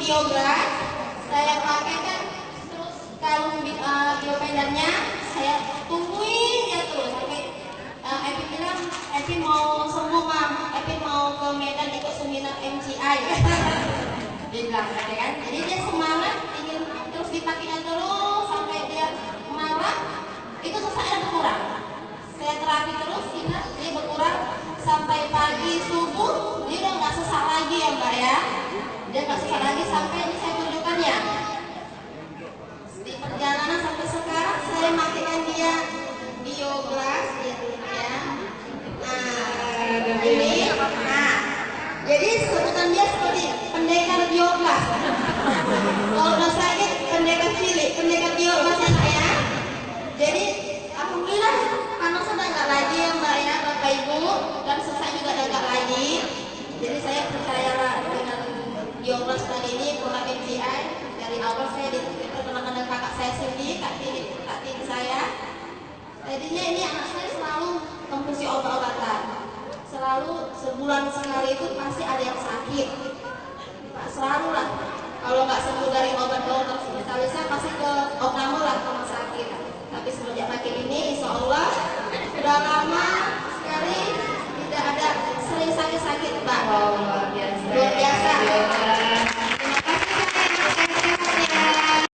biogas saya pakai kan, terus kalung biopendannya saya tungguin ya terus sampai Epi bilang Epi mau sembuh mam, Epi mau ke Medan ikut seminar MCI. Dia bilang ya kan, jadi dia semangat ingin terus dipakainya terus sampai dia marah, itu sesaknya berkurang. Saya terapi terus hingga dia berkurang sampai pagi subuh dia udah nggak sesak lagi ya mbak ya, dia nggak sesak lagi sampai ini saya tunjukkannya di perjalanan sampai sekarang saya matikan dia bioglas ya. Nah ini, nah jadi sebutan dia seperti pendekar bioglas. Kalau udah sakit pendekar cilik, pendekar bioglas ya mbak ya. Jadi alhamdulillah panas sudah nggak lagi ya mbak ya bapak ibu, dan sesak juga nggak lagi. Jadi saya percayalah dengan bioglas tadi ini pola MCI. Dari awal saya diperkenalkan dengan kakak saya sendiri, kak Tini saya. Tadinya ini anak saya selalu konsumsi obat-obatan, selalu sebulan sekali itu pasti ada yang sakit. Selalu lah, kalau nggak sembuh dari obat-obatan spesialisnya pasti ke opname lah, rumah sakit. Tapi semenjak pakai ini, insya Allah